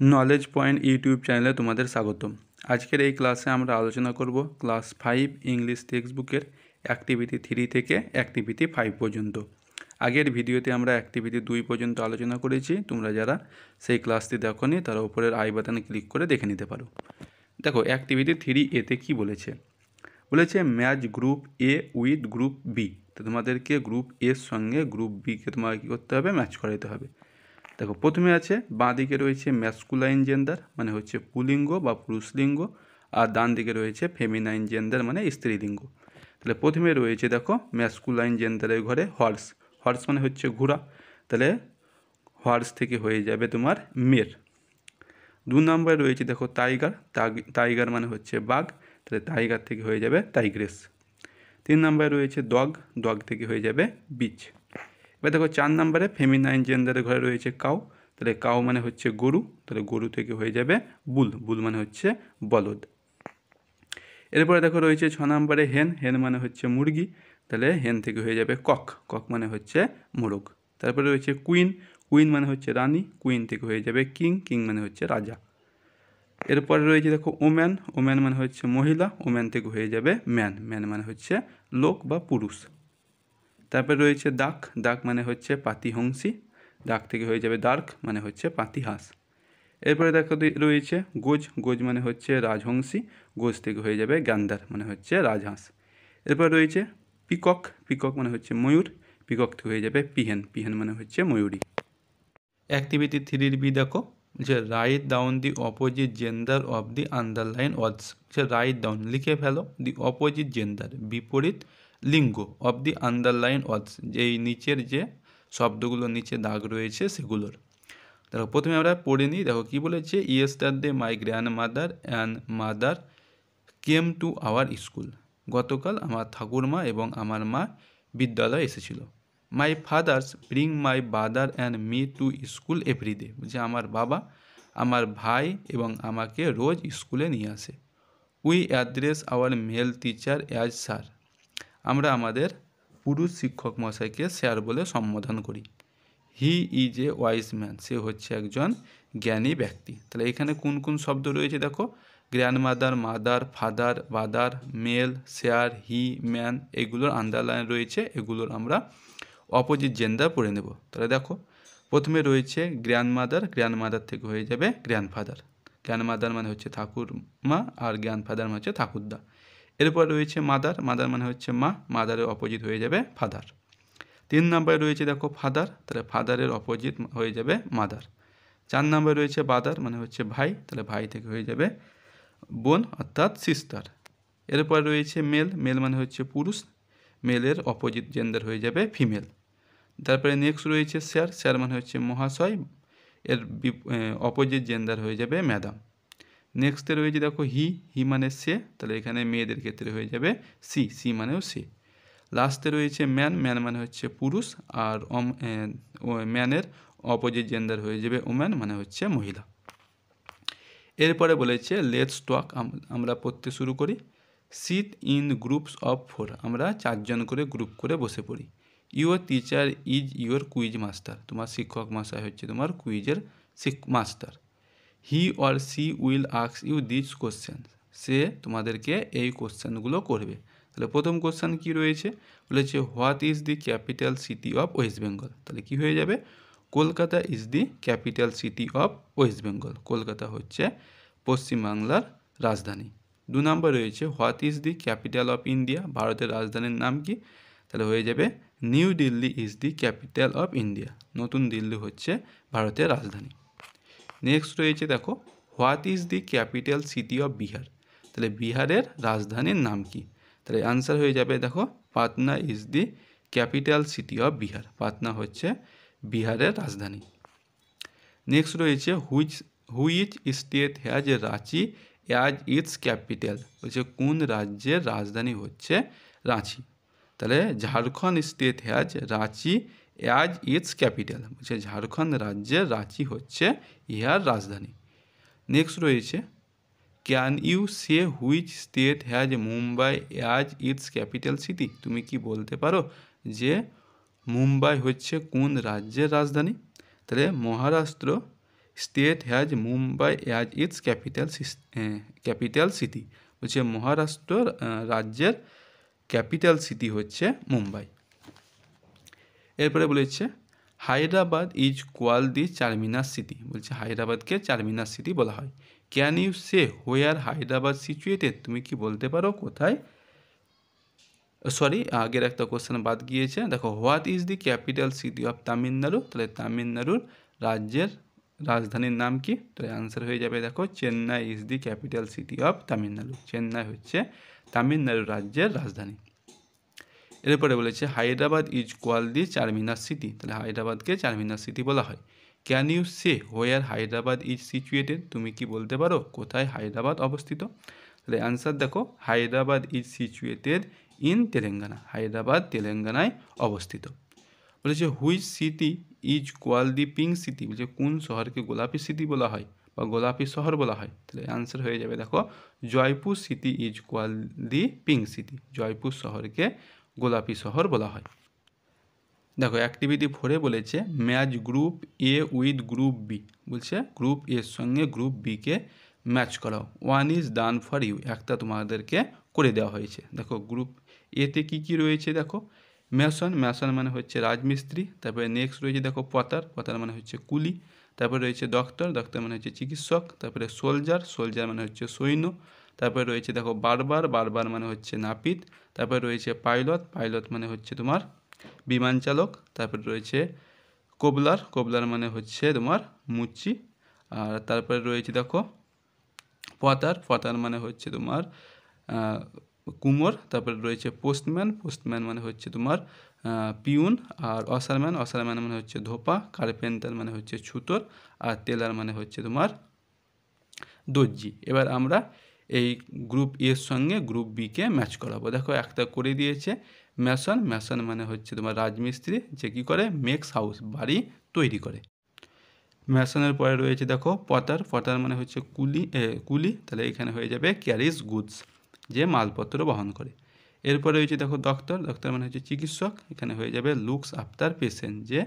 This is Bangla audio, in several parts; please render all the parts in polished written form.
নলেজ পয়েন্ট ইউটিউব চ্যানেলে তোমাদের স্বাগতম। আজকের এই ক্লাসে আমরা আলোচনা করব ক্লাস 5 ইংলিশ টেক্সট বুকের অ্যাক্টিভিটি 3 থেকে অ্যাক্টিভিটি 5 পর্যন্ত। আগের ভিডিওতে আমরা অ্যাক্টিভিটি 2 পর্যন্ত আলোচনা করেছি। তোমরা যারা সেই ক্লাসটি দেখোনি তারা উপরের আই বাটনে ক্লিক করে দেখে নিতে পারো। দেখো অ্যাক্টিভিটি 3 এতে কী বলেছে, match group A with group B. তো তোমাদেরকে গ্রুপ এর সঙ্গে গ্রুপ বিকে তোমাকে কী করতে হবে, ম্যাচ করাতে হবে। দেখো প্রথমে আছে বাঁ দিকে রয়েছে ম্যাসকুলাইন জেন্ডার মানে হচ্ছে পুলিঙ্গ বা পুরুষলিঙ্গ, আর ডান দিকে রয়েছে ফেমিনাইন জেন্ডার মানে স্ত্রীলিঙ্গ। তাহলে প্রথমে রয়েছে দেখো ম্যাসকুলাইন জেন্ডারের ঘরে হর্স, হর্স মানে হচ্ছে ঘোড়া, তাহলে হর্স থেকে হয়ে যাবে তোমার মের। 2 নম্বরে রয়েছে দেখো টাইগার, টাইগার মানে হচ্ছে বাঘ, তাহলে টাইগার থেকে হয়ে যাবে টাইগ্রেস। 3 নম্বরে রয়েছে ডগ, ডগ থেকে হয়ে যাবে বিচ। এবার দেখো 4 নম্বরে ফেমিনাইন জেন্ডারের ঘরে রয়েছে কাউ, তাহলে কাউ মানে হচ্ছে গরু, তাহলে গরু থেকে হয়ে যাবে বুল, বুল মানে হচ্ছে বলদ। এরপরে দেখো রয়েছে 6 নম্বরে হেন, হেন মানে হচ্ছে মুরগি, তাহলে হেন থেকে হয়ে যাবে কক, কক মানে হচ্ছে মোরগ। তারপরে রয়েছে কুইন, কুইন মানে হচ্ছে রানী, কুইন থেকে হয়ে যাবে কিং, কিং মানে হচ্ছে রাজা। এরপরে রয়েছে দেখো ওম্যান, ওম্যান মানে হচ্ছে মহিলা, ওম্যান থেকে হয়ে যাবে ম্যান, ম্যান মানে হচ্ছে লোক বা পুরুষ। তারপরে রয়েছে ডাক, ডাক মানে হচ্ছে পাতিহংসী, ডাক থেকে হয়ে যাবে ডার্ক মানে হচ্ছে পাতিহাঁস। এরপরে দেখো রয়েছে গোজ, গোজ মানে হচ্ছে রাজহংসী, গোজ থেকে হয়ে যাবে গ্যান্ডার মানে হচ্ছে রাজহাঁস। এরপর রয়েছে পিকক, পিকক মানে হচ্ছে ময়ূর, পিকক থেকে হয়ে যাবে পিহেন, পিহেন মানে হচ্ছে ময়ূরী। অ্যাক্টিভিটি 3 বি দেখো যে write down the opposite gender of the underline words, যে রাইট ডাউন লিখে ফেলো দি অপোজিট জেন্ডার বিপরীত লিঙ্গ অফ দি আন্ডারলাইন ওয়ার্ডস, যে এই নিচের যে শব্দগুলো নিচে দাগ রয়েছে সেগুলোর। দেখো প্রথমে আমরা পড়ে নিই। দেখো কী বলেছে, yesterday my grandmother and mother came to our school, গতকাল আমার ঠাকুরমা এবং আমার মা বিদ্যালয়ে এসেছিল। My fathers bring my brother and me to school everyday, যে আমার বাবা আমার ভাই এবং আমাকে রোজ স্কুলে নিয়ে আসে। We address our male teacher as sir, আমরা আমাদের পুরুষ শিক্ষক মশাইকে স্যার বলে সম্বোধন করি। He is a wise man, সে হচ্ছে একজন জ্ঞানী ব্যক্তি। তাহলে এখানে কোন কোন শব্দ রয়েছে দেখো, গ্র্যান্ডমাদার, মাদার, ফাদার, বাদার, মেল, স্যার, হি, ম্যান, এগুলোর আন্ডারলাইন রয়েছে, এগুলোর আমরা অপোজিট জেন্ডার পড়ে নেব। তাহলে দেখো প্রথমে রয়েছে গ্র্যান্ডমাদার, গ্র্যান্ডমাদার থেকে হয়ে যাবে গ্র্যান্ডফাদার, গ্র্যান্ডমাদার মানে হচ্ছে ঠাকুরমা আর গ্র্যান্ডফাদার মানে হচ্ছে ঠাকুরদা। এরপর রয়েছে মাদার, মাদার মানে হচ্ছে মা, মাদারের অপোজিট হয়ে যাবে ফাদার। 3 নম্বরে রয়েছে দেখো ফাদার, তাহলে ফাদারের অপোজিট হয়ে যাবে মাদার। 4 নম্বরে রয়েছে বাদার মানে হচ্ছে ভাই, তাহলে ভাই থেকে হয়ে যাবে বোন অর্থাৎ সিস্টার। এরপর রয়েছে মেল, মেল মানে হচ্ছে পুরুষ, মেলের অপোজিট জেন্ডার হয়ে যাবে ফিমেল। তারপরে নেক্সট রয়েছে স্যার, স্যার মানে হচ্ছে মহাশয়, এর অপোজিট জেন্ডার হয়ে যাবে ম্যাডাম। নেক্সটে রয়েছে দেখো হি, হি মানে সে, তাহলে এখানে মেয়েদের ক্ষেত্রে হয়ে যাবে সি, সি মানেও সে। লাস্টে রয়েছে ম্যান, ম্যান মানে হচ্ছে পুরুষ, আর ম্যানের অপোজিট জেন্ডার হয়ে যাবে ওম্যান মানে হচ্ছে মহিলা। এরপরে বলেছে লেটস টক, আমরা পড়তে শুরু করি। সিট ইন গ্রুপস অফ 4, আমরা 4 জন করে গ্রুপ করে বসে পড়ি। Your teacher is your quiz master, তোমার শিক্ষক মশাই হচ্ছে তোমার কুইজের master. He or she will ask you this question, সে তোমাদেরকে এই কোশ্চেনগুলো করবে। তাহলে প্রথম কোশ্চেন কি রয়েছে, বলেছে what is the capital city of West Bengal, তাহলে কি হয়ে যাবে Kolkata is the capital city of West Bengal, Kolkata হচ্ছে পশ্চিমবাংলার রাজধানী। 2 নম্বর রয়েছে what is the capital of India, ভারতের রাজধানীর নাম কি, তাহলে হয়ে যাবে new Delhi is the capital of India, নতুন দিল্লি হচ্ছে ভারতের রাজধানী। নেক্সট রয়েছে দেখো what is the capital city of Bihar, তাহলে বিহারের রাজধানীর নাম কি, তাহলে আনসার হয়ে যাবে দেখো Patna is the capital city of Bihar, Patna হচ্ছে বিহারের রাজধানী। নেক্সট রয়েছে which state has Ranchi as its capital, বলছে কোন রাজ্যের রাজধানী হচ্ছে রাঁচি, তাহলে Jharkhand state has Ranchi as its capital, বলছে ঝাড়খণ্ড রাজ্যের রাঁচি হচ্ছে ইহার রাজধানী। নেক্সট রয়েছে can you say which state has Mumbai as its capital city, তুমি কি বলতে পারো যে মুম্বাই হচ্ছে কোন রাজ্যের রাজধানী, তাহলে Maharashtra state has Mumbai as its capital city. বলছে মহারাষ্ট্র রাজ্যের ক্যাপিটাল সিটি হচ্ছে মুম্বাই। এরপরে বলেছে Hyderabad is call the Charminar city. বলছে হায়দ্রাবাদকে চারমিনার সিটি বলা হয়। Can you say where Hyderabad situated? তুমি কি বলতে পারো কোথায়? সরি, আগের একটা কোশ্চেন বাদ গিয়েছে। দেখো, what is the capital city of Tamil Nadu? তাহলে তামিলনাড়ুর রাজ্যের রাজধানীর নাম কি? তো অ্যান্সার হয়ে যাবে দেখো Chennai is the capital city of Tamil Nadu. Chennai হচ্ছে তামিলনাড়ু রাজ্যের রাজধানী। এরপরে বলেছে Hyderabad is call the Charminar city. তাহলে হায়দ্রাবাদকে চারমিনার সিটি বলা হয়। Can you say where Hyderabad is situated? তুমি কি বলতে পারো কোথায় হায়দ্রাবাদ অবস্থিত? তাহলে অ্যান্সার দেখো Hyderabad is situated in Telangana. Hyderabad তেলেঙ্গানায় অবস্থিত। বলেছে which city is call the pink city? বলছে কোন শহরকে গোলাপি সিটি বলা হয় বা গোলাপি শহর বলা হয়? তাহলে অ্যান্সার হয়ে যাবে দেখো Jaipur city is call the pink city. Jaipur শহরকে গোলাপি শহর বলা হয়। দেখো অ্যাক্টিভিটি 4 বলেছে match group A with group B. বলছে গ্রুপ এর সঙ্গে গ্রুপ বিকে ম্যাচ করাও। One is done for you. একটা তোমাদেরকে করে দেওয়া হয়েছে। দেখো গ্রুপ এতে কি কি রয়েছে দেখো, ম্যাসন। ম্যাসন মানে হচ্ছে রাজমিস্ত্রি। তারপরে নেক্সট রয়েছে দেখো পতার। পতার মানে হচ্ছে কুলি। তারপরে রয়েছে ডক্টর। ডক্টর মানে হচ্ছে চিকিৎসক। তারপরে সোলজার। সোলজার মানে হচ্ছে সৈন্য। তারপরে রয়েছে দেখো বারবার। বারবার মানে হচ্ছে নাপিত। তারপরে রয়েছে পাইলট। পাইলট মানে হচ্ছে তোমার বিমান চালক। তারপরে রয়েছে কোবলার। কোবলার মানে হচ্ছে তোমার মুচি। আর তারপরে রয়েছে দেখো পতার। পতার মানে হচ্ছে তোমার কুমোর। তারপরে রয়েছে পোস্টম্যান। পোস্টম্যান মানে হচ্ছে তোমার পিউন। আর অসারম্যান। অসারম্যান মানে হচ্ছে ধোপা। কার্পেন্টার মানে হচ্ছে ছুতোর। আর টেলার মানে হচ্ছে তোমার দর্জি। এবার আমরা এই গ্রুপ এর সঙ্গে গ্রুপ বিকে ম্যাচ করাবো। দেখো একটা করে দিয়েছে ম্যাসন। ম্যাসন মানে হচ্ছে তোমার রাজমিস্ত্রি, যে কী করে মেক্স হাউস, বাড়ি তৈরি করে। ম্যাসনের পরে রয়েছে দেখো পটার। পটার মানে হচ্ছে কুলি। তাহলে এখানে হয়ে যাবে ক্যারিজ গুডস, যে মালপত্র বহন করে। এরপরে রয়েছে দেখো ডক্টর। ডক্টর মানে হচ্ছে চিকিৎসক। এখানে হয়ে যাবে লুকস আফটার পেশেন্ট, যে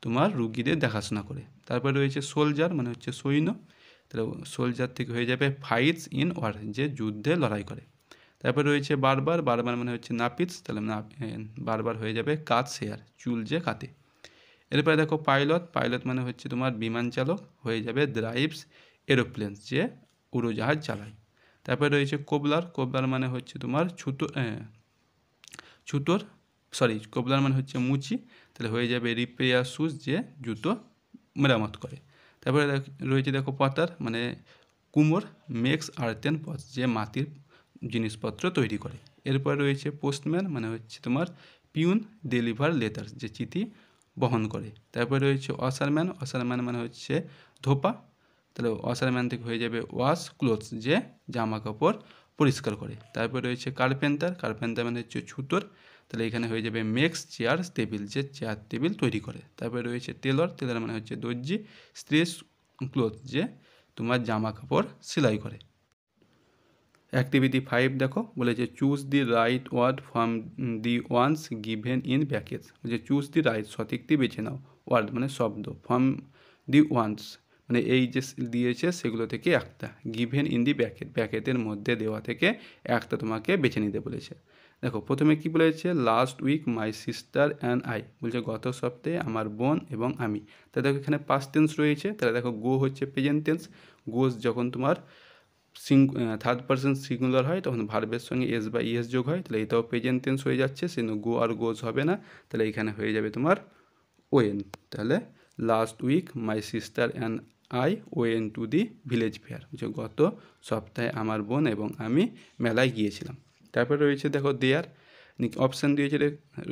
তোমার রুগীদের দেখাশোনা করে। তারপরে রয়েছে সোলজার মানে হচ্ছে সৈন্য। তাহলে সোলজার থেকে হয়ে যাবে ফাইটস ইন ওয়ার, যে যুদ্ধে লড়াই করে। তারপরে রয়েছে বারবার। বারবার মানে হচ্ছে নাপিত। তাহলে বারবার হয়ে যাবে কাট শেয়ার, চুল যে কাটে। এরপরে দেখো পাইলট। পাইলট মানে হচ্ছে তোমার বিমান চালক, হয়ে যাবে ড্রাইভস এরোপ্লেন, যে উড়োজাহাজ চালায়। তারপরে রয়েছে কোবলার। কোবলার মানে হচ্ছে তোমার ছুতোর। কোবলার মানে হচ্ছে মুচি। তাহলে হয়ে যাবে রিপেয়ার শুজ, যে জুতো মেরামত করে। তারপরে রয়েছে দেখো পতার মানে কুমোর, মেক্স আর্থেন পটস, যে মাটির জিনিসপত্র তৈরি করে। এরপর রয়েছে পোস্টম্যান মানে হচ্ছে তোমার পিউন, ডেলিভার লেটার, যে চিঠি বহন করে। তারপরে রয়েছে অসারম্যান। অসারম্যান মানে হচ্ছে ধোপা। তাহলে অসারম্যান থেকে হয়ে যাবে ওয়াশ ক্লোথস, যে জামা কাপড় পরিষ্কার করে। তারপরে রয়েছে কার্পেন্টার। কার্পেন্টার মানে হচ্ছে ছুতোর। তাহলে এখানে হয়ে যাবে মেক্স চেয়ার টেবিল, যে চেয়ার টেবিল তৈরি করে। তারপরে রয়েছে টেলর। টেলর মানে হচ্ছে দর্জি। স্ট্রেচ ক্লোথ, যে তোমার জামা কাপড় সেলাই করে। অ্যাক্টিভিটি 5 দেখো, বলেছে choose the right word from the ones given in brackets. বলছে চুজ দি রাইট, সঠিকটি বেছে নাও, ওয়ার্ড মানে শব্দ, ফ্রম দি ওয়ান্স মানে এই যে দিয়েছে সেগুলো থেকে একটা, গিভেন ইন দি ব্র্যাকেট, ব্র্যাকেটের মধ্যে দেওয়া থেকে একটা তোমাকে বেছে নিতে বলেছে। দেখো প্রথমে কি বলেছে, last week my sister and I. বলছে গত সপ্তাহে আমার বোন এবং আমি। তাহলে দেখো এখানে পাস্ট টেন্স রয়েছে। তাহলে দেখো গো হচ্ছে প্রেজেন্ট টেন্স। গোস যখন তোমার থার্ড পারসন সিঙ্গুলার হয় তখন ভার্বের সঙ্গে এস বা ইএস যোগ হয়। তাহলে এটাও প্রেজেন্ট টেন্স হয়ে যাচ্ছে, সেজন্য গো আর গোজ হবে না। তাহলে এখানে হয়ে যাবে তোমার ওয়েন। তাহলে last week my sister and I went to the village fair. যে গত সপ্তাহে আমার বোন এবং আমি মেলায় গিয়েছিলাম। তারপরে রয়েছে দেখো দেয়ার, অপশান দিয়েছে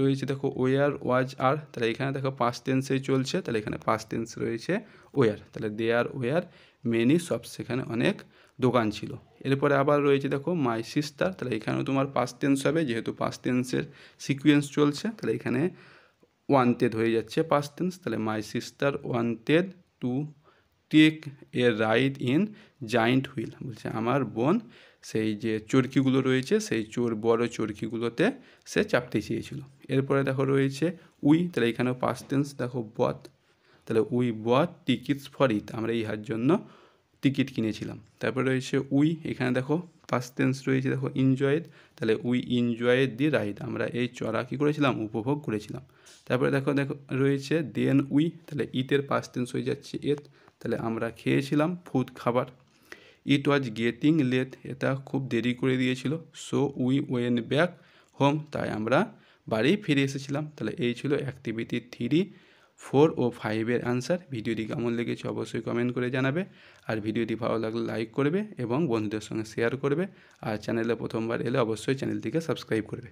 রয়েছে দেখো ওয়ার, ওয়াজ, আর। তাহলে এখানে দেখো পাস্ট টেন্সেই চলছে, তাহলে এখানে পাস্ট টেন্স রয়েছে ওয়ার। তাহলে দেয়ার ওয়ার মেনি শপস, সেখানে অনেক দোকান ছিল। এরপরে আবার রয়েছে দেখো মাই সিস্টার। তাহলে এখানেও তোমার পাস্ট টেন্স হবে, যেহেতু পাস্ট টেন্সের সিকুয়েন্স চলছে। তাহলে এখানে ওয়ান্টেড হয়ে যাচ্ছে পাস্ট টেন্স। তাহলে my sister wanted to take a ride in giant wheel. বলছে আমার বোন সেই যে চরকিগুলো রয়েছে সেই বড় চরকিগুলোতে সে চাপতে চেয়েছিল। এরপরে দেখো রয়েছে উই। তাহলে এখানেও পাস্ট টেন্স দেখো বট। তাহলে we bot tickets for it, আমরা ইহার জন্য টিকিট কিনেছিলাম। তারপরে রয়েছে উই, এখানে দেখো পাস্ট টেন্স রয়েছে, দেখো এনজয়েড, তাহলে উই এনজয়েড দি রাইড, আমরা এই চড়া কী করেছিলাম, উপভোগ করেছিলাম। তারপরে দেখো দেখো রয়েছে দেন উই, তাহলে ইটের পাস্ট টেন্স হয়ে যাচ্ছে এট, তাহলে আমরা খেয়েছিলাম ফুড, খাবার। ইট ওয়াজ গেটিং লেট, এটা খুব দেরি করে দিয়েছিল। So we went back home, তাই আমরা বাড়ি ফিরে এসেছিলাম। তাহলে এই ছিল অ্যাক্টিভিটি 3, 4 ও 5-এর অ্যান্সার। ভিডিওটি কেমন লেগেছে অবশ্যই কমেন্ট করে জানাবে, আর ভিডিওটি ভালো লাগলে লাইক করবে এবং বন্ধুদের সঙ্গে শেয়ার করবে, আর চ্যানেলে প্রথমবার এলে অবশ্যই চ্যানেলটিকে সাবস্ক্রাইব করবে।